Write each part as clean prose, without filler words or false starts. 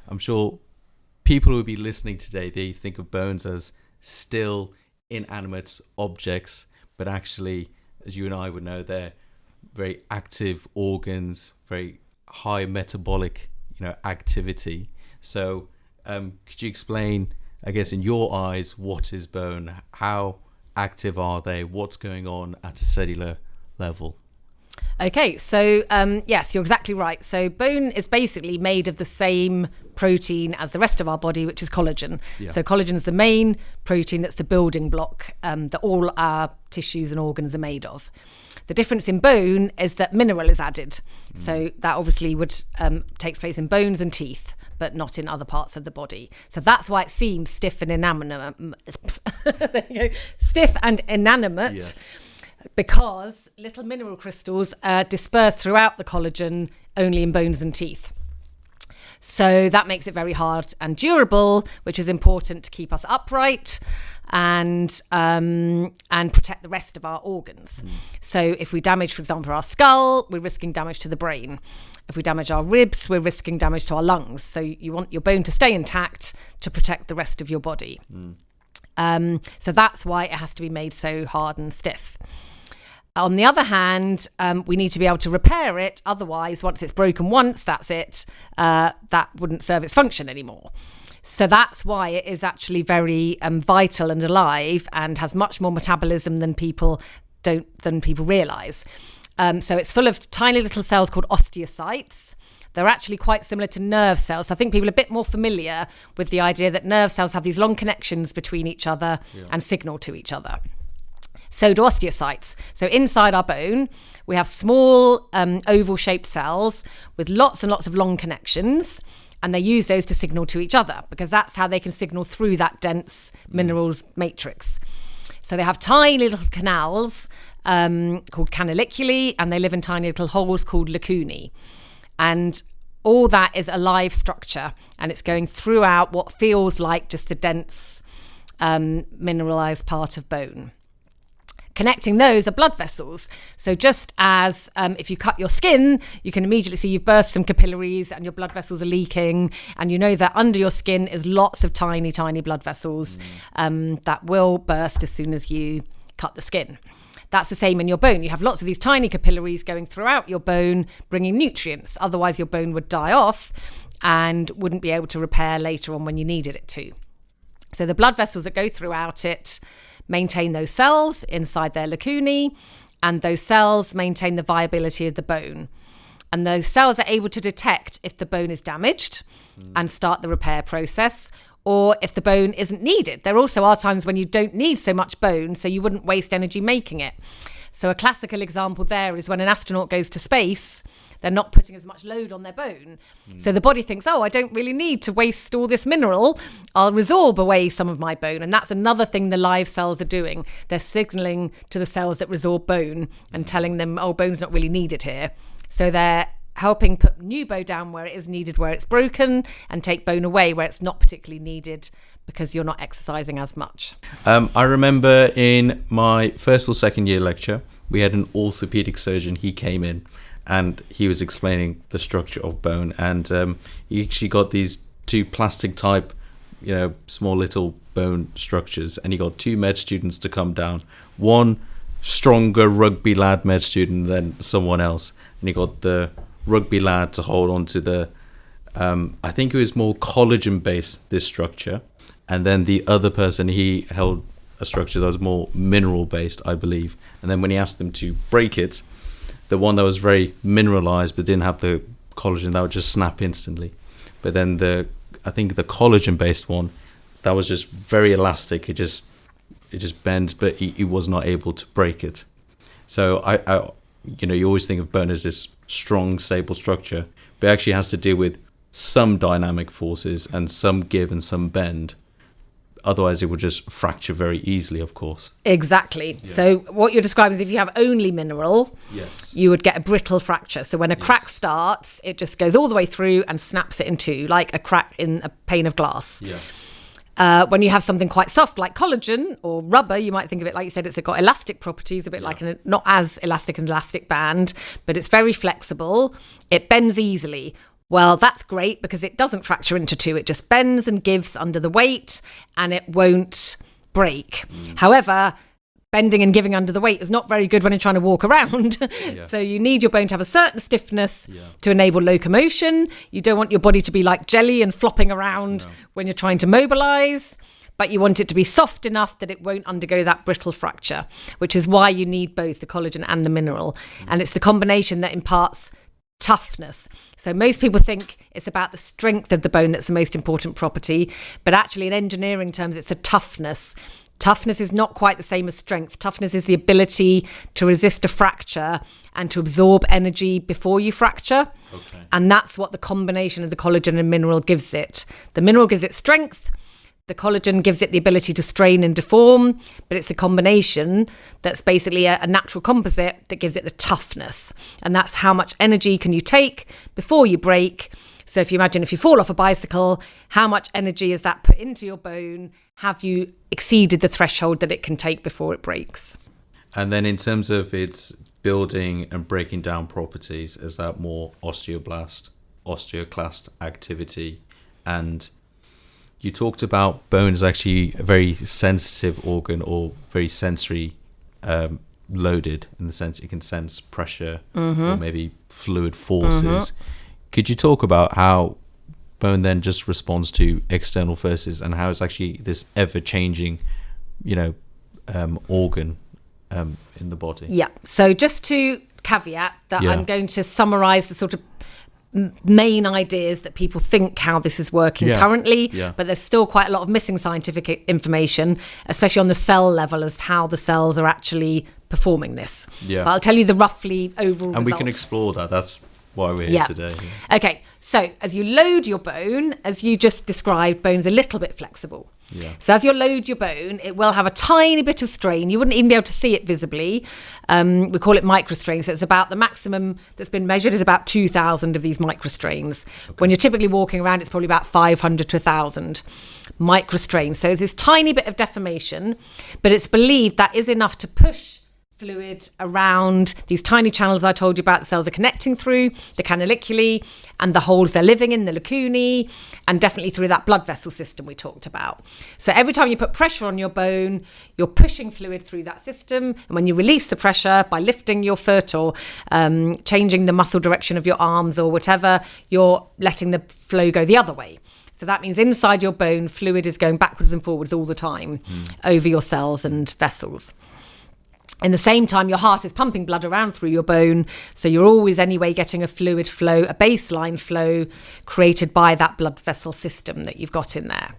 I'm sure people who will be listening today, they think of bones as still inanimate objects, but actually, as you and I would know, they're very active organs, very high metabolic, activity. So, could you explain, I guess, in your eyes, what is bone? How active are they? What's going on at a cellular level? Okay, so yes, you're exactly right. So bone is basically made of the same protein as the rest of our body, which is collagen. Yeah. So collagen is the main protein that's the building block that all our tissues and organs are made of. The difference in bone is that mineral is added. So that obviously would takes place in bones and teeth, but not in other parts of the body. So that's why it seems stiff and inanimate. There you go. Stiff and inanimate. Yes. Because little mineral crystals are dispersed throughout the collagen only in bones and teeth. So that makes it very hard and durable, which is important to keep us upright and protect the rest of our organs. So if we damage, for example, our skull, we're risking damage to the brain. If we damage our ribs, we're risking damage to our lungs. So you want your bone to stay intact to protect the rest of your body. So that's why it has to be made so hard and stiff. On the other hand, we need to be able to repair it. Otherwise, once it's broken once, that's it. That wouldn't serve its function anymore. So that's why it is actually very vital and alive and has much more metabolism than people realise. So it's full of tiny little cells called osteocytes. They're actually quite similar to nerve cells. I think people are a bit more familiar with the idea that nerve cells have these long connections between each other and signal to each other. So do osteocytes. So inside our bone, we have small oval-shaped cells with lots and lots of long connections, and they use those to signal to each other because that's how they can signal through that dense minerals matrix. So they have tiny little canals called canaliculi, and they live in tiny little holes called lacunae. And all that is a live structure, and it's going throughout what feels like just the dense mineralized part of bone. Connecting those are blood vessels. So just as if you cut your skin, you can immediately see you've burst some capillaries and your blood vessels are leaking. And you know that under your skin is lots of tiny, tiny blood vessels that will burst as soon as you cut the skin. That's the same in your bone. You have lots of these tiny capillaries going throughout your bone, bringing nutrients. Otherwise, your bone would die off and wouldn't be able to repair later on when you needed it to. So the blood vessels that go throughout it maintain those cells inside their lacunae, and those cells maintain the viability of the bone. And those cells are able to detect if the bone is damaged and start the repair process, or if the bone isn't needed. There also are times when you don't need so much bone, so you wouldn't waste energy making it. So a classical example there is when an astronaut goes to space, they're not putting as much load on their bone. So the body thinks, I don't really need to waste all this mineral. I'll resorb away some of my bone. And that's another thing the live cells are doing. They're signaling to the cells that resorb bone and telling them, bone's not really needed here. So they're helping put new bone down where it is needed, where it's broken, and take bone away where it's not particularly needed because you're not exercising as much. I remember in my first or second year lecture, we had an orthopaedic surgeon. He came in and he was explaining the structure of bone, and he actually got these two plastic type, small little bone structures, and he got two med students to come down, one stronger rugby lad med student than someone else, and he got the rugby lad to hold on to the I think it was more collagen based, this structure, and then the other person, he held a structure that was more mineral based, I believe. And then when he asked them to break it, the one that was very mineralized but didn't have the collagen, that would just snap instantly. But then I think the collagen based one, that was just very elastic. It just bends, but he was not able to break it. So I you always think of bone as this strong, stable structure, but it actually has to do with some dynamic forces and some give and some bend. Otherwise, it would just fracture very easily, of course. Exactly. Yeah. So what you're describing is if you have only mineral, you would get a brittle fracture. So when a crack starts, it just goes all the way through and snaps it in two, like a crack in a pane of glass. Yeah. When you have something quite soft like collagen or rubber, you might think of it, like you said, it's got elastic properties, a bit like not as elastic an elastic band, but it's very flexible. It bends easily. Well, that's great because it doesn't fracture into two. It just bends and gives under the weight and it won't break. However, bending and giving under the weight is not very good when you're trying to walk around. So you need your bone to have a certain stiffness to enable locomotion. You don't want your body to be like jelly and flopping around when you're trying to mobilize, but you want it to be soft enough that it won't undergo that brittle fracture, which is why you need both the collagen and the mineral. And it's the combination that imparts toughness. So most people think it's about the strength of the bone that's the most important property, but actually in engineering terms, it's the toughness. Toughness is not quite the same as strength. Toughness is the ability to resist a fracture and to absorb energy before you fracture. Okay. And that's what the combination of the collagen and mineral gives it. The mineral gives it strength. The collagen gives it the ability to strain and deform, but it's the combination that's basically a natural composite that gives it the toughness. And that's how much energy can you take before you break. So if you imagine if you fall off a bicycle, how much energy is that put into your bone? Have you exceeded the threshold that it can take before it breaks? And then in terms of its building and breaking down properties, is that more osteoblast, osteoclast activity? And you talked about bone as actually a very sensitive organ or very sensory loaded in the sense it can sense pressure or maybe fluid forces. Could you talk about how bone then just responds to external forces and how it's actually this ever-changing, organ in the body? Yeah. So just to caveat that I'm going to summarize the sort of main ideas that people think how this is working currently, but there's still quite a lot of missing scientific information, especially on the cell level as to how the cells are actually performing this. But I'll tell you the roughly overall and results. We can explore that. That's why we're here today. Okay, so as you load your bone, as you just described, bone's a little bit flexible. So as you load your bone, it will have a tiny bit of strain. You wouldn't even be able to see it visibly. We call it microstrain. So it's about the maximum that's been measured is about 2,000 of these microstrains. When you're typically walking around, it's probably about 500 to 1,000 microstrains. So it's this tiny bit of deformation, but it's believed that is enough to push fluid around these tiny channels I told you about the cells are connecting through, the canaliculi, and the holes they're living in, the lacunae, and definitely through that blood vessel system we talked about. So every time you put pressure on your bone, you're pushing fluid through that system, and when you release the pressure by lifting your foot or changing the muscle direction of your arms or whatever, you're letting the flow go the other way. So that means inside your bone, fluid is going backwards and forwards all the time over your cells and vessels. In the same time, your heart is pumping blood around through your bone. So you're always anyway getting a fluid flow, a baseline flow created by that blood vessel system that you've got in there.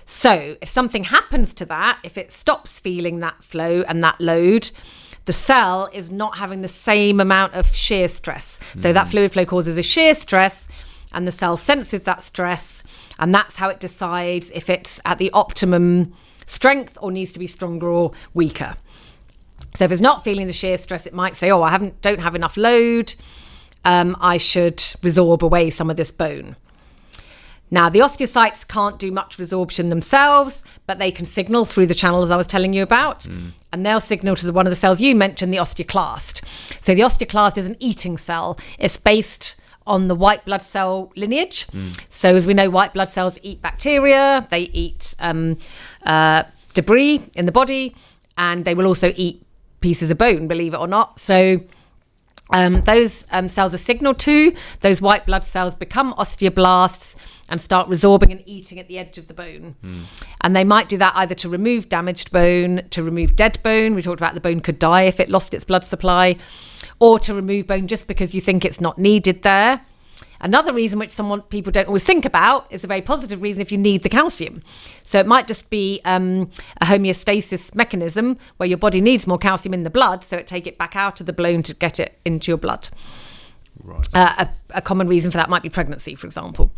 So if something happens to that, if it stops feeling that flow and that load, the cell is not having the same amount of shear stress. So that fluid flow causes a shear stress and the cell senses that stress. And that's how it decides if it's at the optimum strength or needs to be stronger or weaker. So if it's not feeling the shear stress, it might say, don't have enough load. I should resorb away some of this bone. Now, the osteocytes can't do much resorption themselves, but they can signal through the channels I was telling you about. And they'll signal to one of the cells you mentioned, the osteoclast. So the osteoclast is an eating cell. It's based on the white blood cell lineage. So as we know, white blood cells eat bacteria. They eat debris in the body. And they will also eat pieces of bone, believe it or not. So those cells are signaled to. Those white blood cells become osteoblasts and start resorbing and eating at the edge of the bone. And they might do that either to remove damaged bone, to remove dead bone. We talked about the bone could die if it lost its blood supply, or to remove bone just because you think it's not needed there. Another reason which people don't always think about is a very positive reason if you need the calcium. So it might just be a homeostasis mechanism where your body needs more calcium in the blood, so it take it back out of the bone to get it into your blood. Right. A common reason for that might be pregnancy, for example.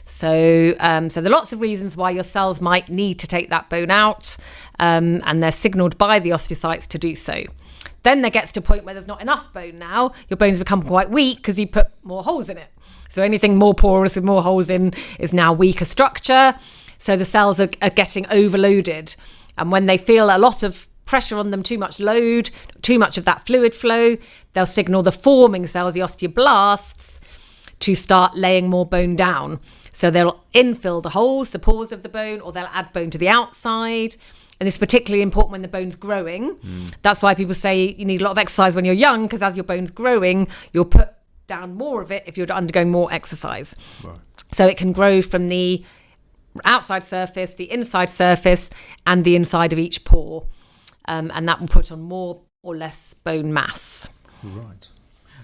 So there are lots of reasons why your cells might need to take that bone out, and they're signaled by the osteocytes to do so. Then there gets to a point where there's not enough bone now. Your bones become quite weak because you put more holes in it. So anything more porous with more holes in is now weaker structure. So the cells are getting overloaded. And when they feel a lot of pressure on them, too much load, too much of that fluid flow, they'll signal the forming cells, the osteoblasts, to start laying more bone down. So they'll infill the holes, the pores of the bone, or they'll add bone to the outside. And this is particularly important when the bone's growing. That's why people say you need a lot of exercise when you're young, because as your bone's growing, you'll put down more of it if you're undergoing more exercise. Right. So it can grow from the outside surface, the inside surface, and the inside of each pore. And that will put on more or less bone mass. Right.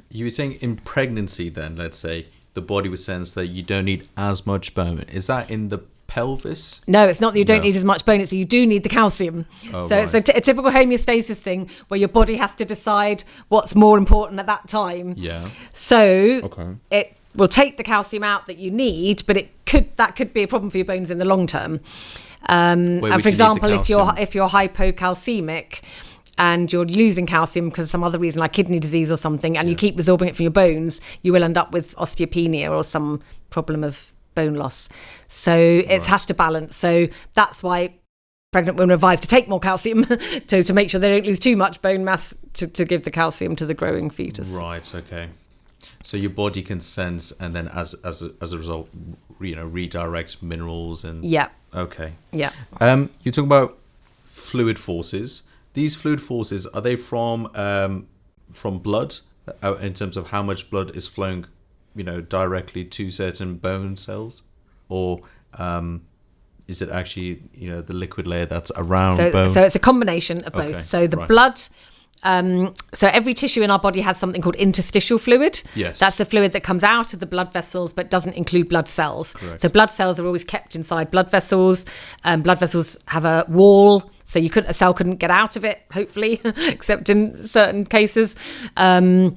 You were saying in pregnancy then, let's say, the body would sense that you don't need as much bone. Is that in the pelvis? No, it's not that you don't need as much bone, it's that you do need the calcium. So it's a typical homeostasis thing where your body has to decide what's more important at that time. Yeah. So it will take the calcium out that you need, but that could be a problem for your bones in the long term. And for example, if you're hypocalcemic and you're losing calcium because of some other reason like kidney disease or something, and you keep resorbing it from your bones, you will end up with osteopenia or some problem of bone loss. So it has to balance. So that's why pregnant women are advised to take more calcium to make sure they don't lose too much bone mass to give the calcium to the growing fetus. Right. Okay. So your body can sense, and then as a result, redirect minerals and. Yeah. Okay. Yeah. You talk about fluid forces. These fluid forces, are they from blood, in terms of how much blood is flowing, directly to certain bone cells, or is it actually the liquid layer that's around bone? So it's a combination of both. Okay, so the blood. So every tissue in our body has something called interstitial fluid. Yes. That's the fluid that comes out of the blood vessels but doesn't include blood cells. Correct. So blood cells are always kept inside blood vessels. Blood vessels have a wall, so a cell couldn't get out of it, hopefully, except in certain cases. But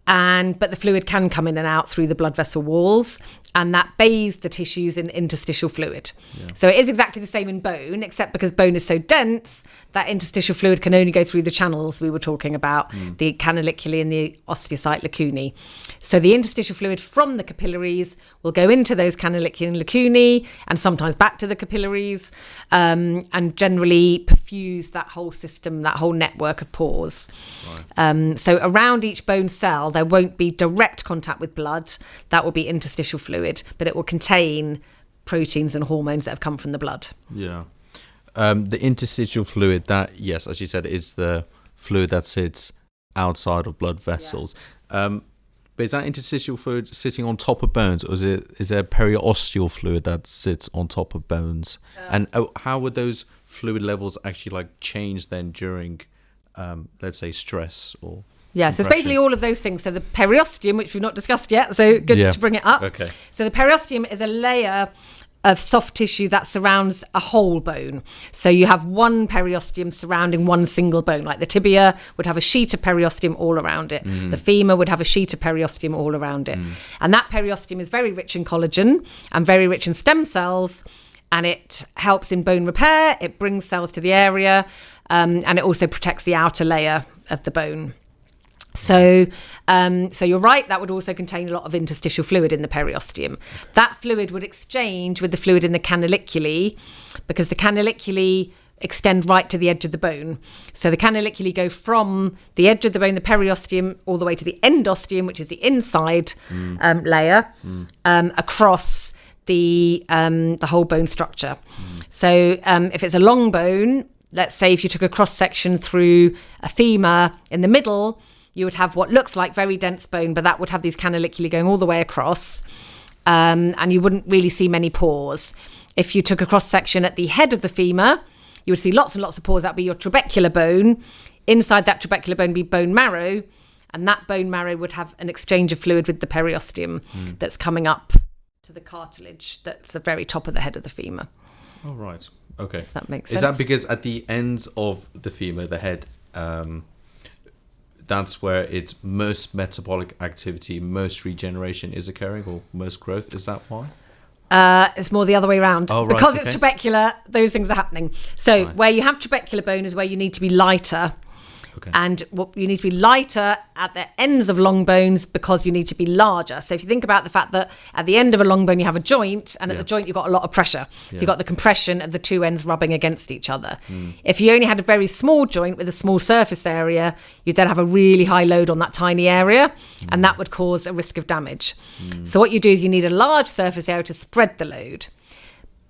the fluid can come in and out through the blood vessel walls, and that bathes the tissues in interstitial fluid. Yeah. So it is exactly the same in bone, except because bone is so dense, that interstitial fluid can only go through the channels we were talking about, the canaliculi and the osteocyte lacunae. So the interstitial fluid from the capillaries will go into those canaliculi and lacunae, and sometimes back to the capillaries, and generally perfuse that whole system, that whole network of pores. Right. So around each bone cell, there won't be direct contact with blood. That will be interstitial fluid, but it will contain proteins and hormones that have come from the blood. Yeah. The interstitial fluid, that, yes, as you said, is the fluid that sits outside of blood vessels. Yeah. But is that interstitial fluid sitting on top of bones, or is there periosteal fluid that sits on top of bones? And how would those fluid levels actually change then during, let's say, stress or... Yeah, so it's basically all of those things. So the periosteum, which we've not discussed yet, so good to bring it up. Okay. So the periosteum is a layer of soft tissue that surrounds a whole bone. So you have one periosteum surrounding one single bone, like the tibia would have a sheet of periosteum all around it. The femur would have a sheet of periosteum all around it. And that periosteum is very rich in collagen and very rich in stem cells, and it helps in bone repair, it brings cells to the area, and it also protects the outer layer of the bone. So you're right, that would also contain a lot of interstitial fluid in the periosteum. That fluid would exchange with the fluid in the canaliculi, because the canaliculi extend right to the edge of the bone. So the canaliculi go from the edge of the bone, the periosteum, all the way to the endosteum, which is the inside layer, across the whole bone structure. So if it's a long bone, let's say if you took a cross section through a femur in the middle, you would have what looks like very dense bone, but that would have these canaliculi going all the way across, and you wouldn't really see many pores. If you took a cross section at the head of the femur, you would see lots and lots of pores. That would be your trabecular bone. Inside that trabecular bone would be bone marrow, and that bone marrow would have an exchange of fluid with the periosteum that's coming up to the cartilage that's the very top of the head of the femur. Oh, right. Okay. Does that make sense? Is that because at the ends of the femur, the head, that's where its most metabolic activity, most regeneration is occurring, or most growth? Is that why? It's more the other way around. Oh, right, because okay. It's trabecular, those things are happening. So where you have trabecular bone is where you need to be lighter. Okay. And you need to be lighter at the ends of long bones because you need to be larger. So if you think about the fact that at the end of a long bone you have a joint, and at the joint you've got a lot of pressure. So you've got the compression of the two ends rubbing against each other. If you only had a very small joint with a small surface area, you'd then have a really high load on that tiny area, and that would cause a risk of damage. So what you do is you need a large surface area to spread the load.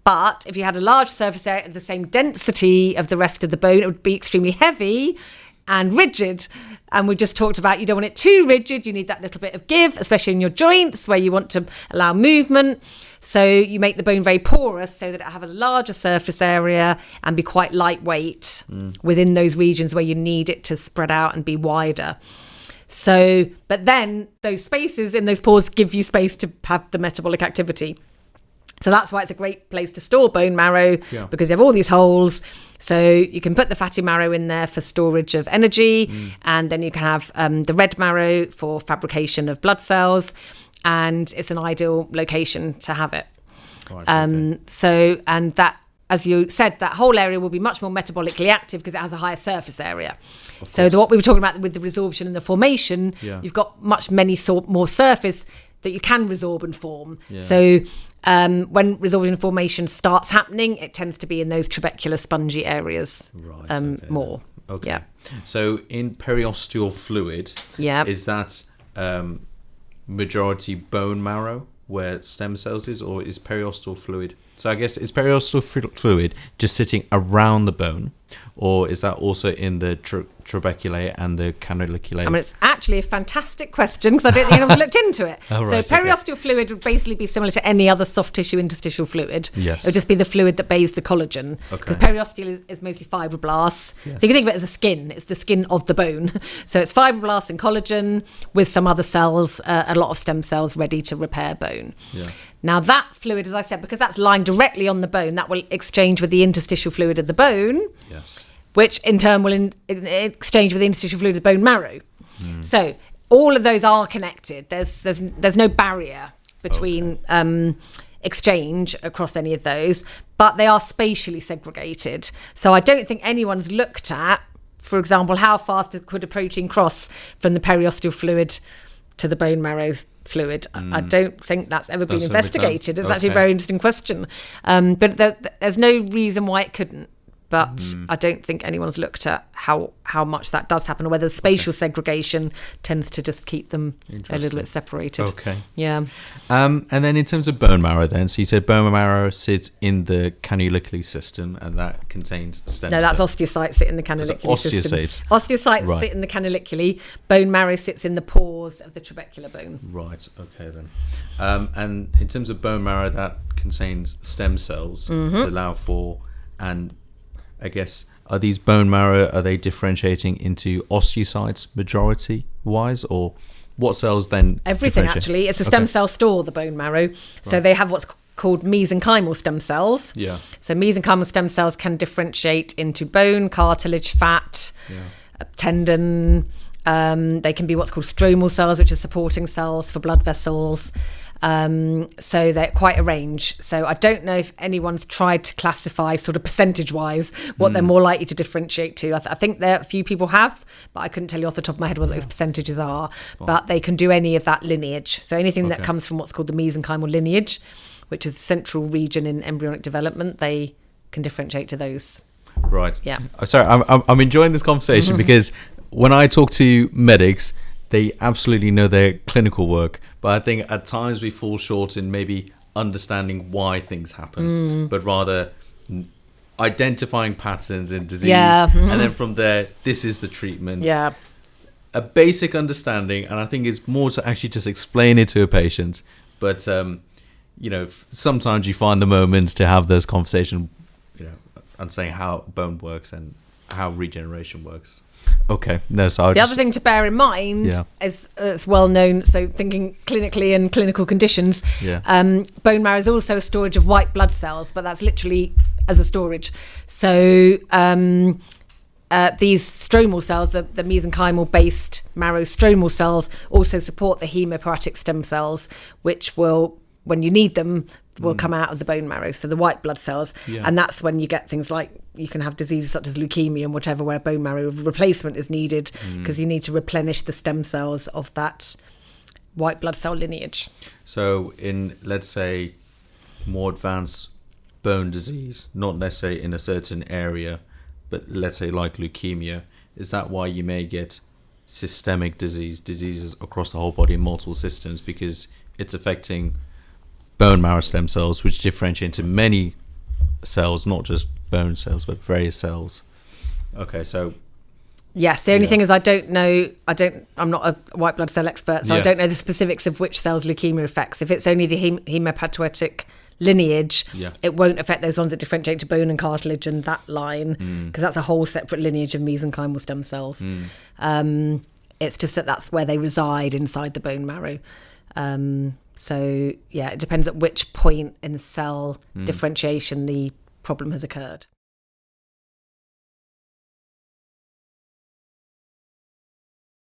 But if you had a large surface area of the same density of the rest of the bone, it would be extremely heavy and rigid. And we just talked about you don't want it too rigid. You need that little bit of give, especially in your joints where you want to allow movement. So you make the bone very porous so that it have a larger surface area and be quite lightweight within those regions where you need it to spread out and be wider. So, but then those spaces in those pores give you space to have the metabolic activity. So that's why it's a great place to store bone marrow, because you have all these holes. So you can put the fatty marrow in there for storage of energy, and then you can have the red marrow for fabrication of blood cells, and it's an ideal location to have it. Right, So, and that, as you said, that whole area will be much more metabolically active because it has a higher surface area. So what we were talking about with the resorption and the formation, you've got many more surface that you can resorb and form. So when resorption and formation starts happening, it tends to be in those trabecular spongy areas more. Okay. Yeah. So in periosteal fluid, is that majority bone marrow where stem cells is, or is periosteal fluid? So I guess is periosteal fluid just sitting around the bone, or is that also in the trabeculae and the canaliculae? I mean, it's actually a fantastic question because I don't think anyone's looked into it. So periosteal fluid would basically be similar to any other soft tissue interstitial fluid. Yes. It would just be the fluid that bathes the collagen. Because periosteal is mostly fibroblasts. So you can think of it as a skin. It's the skin of the bone. So it's fibroblasts and collagen with some other cells, a lot of stem cells ready to repair bone. Now that fluid, as I said, because that's lying directly on the bone, that will exchange with the interstitial fluid of the bone, which in turn will exchange with the interstitial fluid of the bone marrow. So all of those are connected. There's no barrier between exchange across any of those, but they are spatially segregated. So I don't think anyone's looked at, for example, how fast could a protein cross from the periosteal fluid to the bone marrow fluid. I don't think that's ever been investigated. It's actually a very interesting question. But there's no reason why it couldn't. But I don't think anyone's looked at how much that does happen, or whether spatial segregation tends to just keep them a little bit separated. Yeah. And then in terms of bone marrow then, so you said bone marrow sits in the canaliculi system, and that contains stem cells. No, that's osteocytes sit in the canaliculi system. Osteocytes sit in the canaliculi. Bone marrow sits in the pores of the trabecular bone. Right, okay then. And in terms of bone marrow, that contains stem cells to allow for, and I guess, are these bone marrow, are they differentiating into osteocytes majority wise, or what cells then? Everything actually. It's a stem cell store, the bone marrow. So they have what's called mesenchymal stem cells. So mesenchymal stem cells can differentiate into bone, cartilage, fat, tendon. They can be what's called stromal cells, which are supporting cells for blood vessels. So they're quite a range. So I don't know if anyone's tried to classify sort of percentage-wise what they're more likely to differentiate to. I think there a few people have, but I couldn't tell you off the top of my head what those percentages are. But they can do any of that lineage. So anything that comes from what's called the mesenchymal lineage, which is the central region in embryonic development, they can differentiate to those. Right. Yeah. Sorry, I'm enjoying this conversation because when I talk to medics, they absolutely know their clinical work, but I think at times we fall short in maybe understanding why things happen, but rather identifying patterns in disease, and then from there, this is the treatment. A basic understanding, and I think it's more to actually just explain it to a patient, but sometimes you find the moments to have those conversations, and saying how bone works and how regeneration works. Okay. No, so the other thing to bear in mind is it's well known. So thinking clinically and clinical conditions, bone marrow is also a storage of white blood cells, but that's literally as a storage. So these stromal cells, the mesenchymal based marrow stromal cells, also support the hemopoietic stem cells, which will when you need them, will come out of the bone marrow. So the white blood cells, Yeah. and that's when you get things like you can have diseases such as leukemia and whatever, where bone marrow replacement is needed because you need to replenish the stem cells of that white blood cell lineage. So in, let's say, more advanced bone disease, not necessarily in a certain area, but let's say like leukemia, is that why you may get systemic diseases across the whole body in multiple systems, because it's affecting bone marrow stem cells, which differentiate into many cells, not just bone cells, but various cells? Okay, so yes, the only thing is I'm not a white blood cell expert, so I don't know the specifics of which cells leukemia affects. If it's only the hematopoietic lineage, it won't affect those ones that differentiate to bone and cartilage and that line, because that's a whole separate lineage of mesenchymal stem cells. It's just that's where they reside inside the bone marrow. So it depends at which point in cell differentiation the problem has occurred.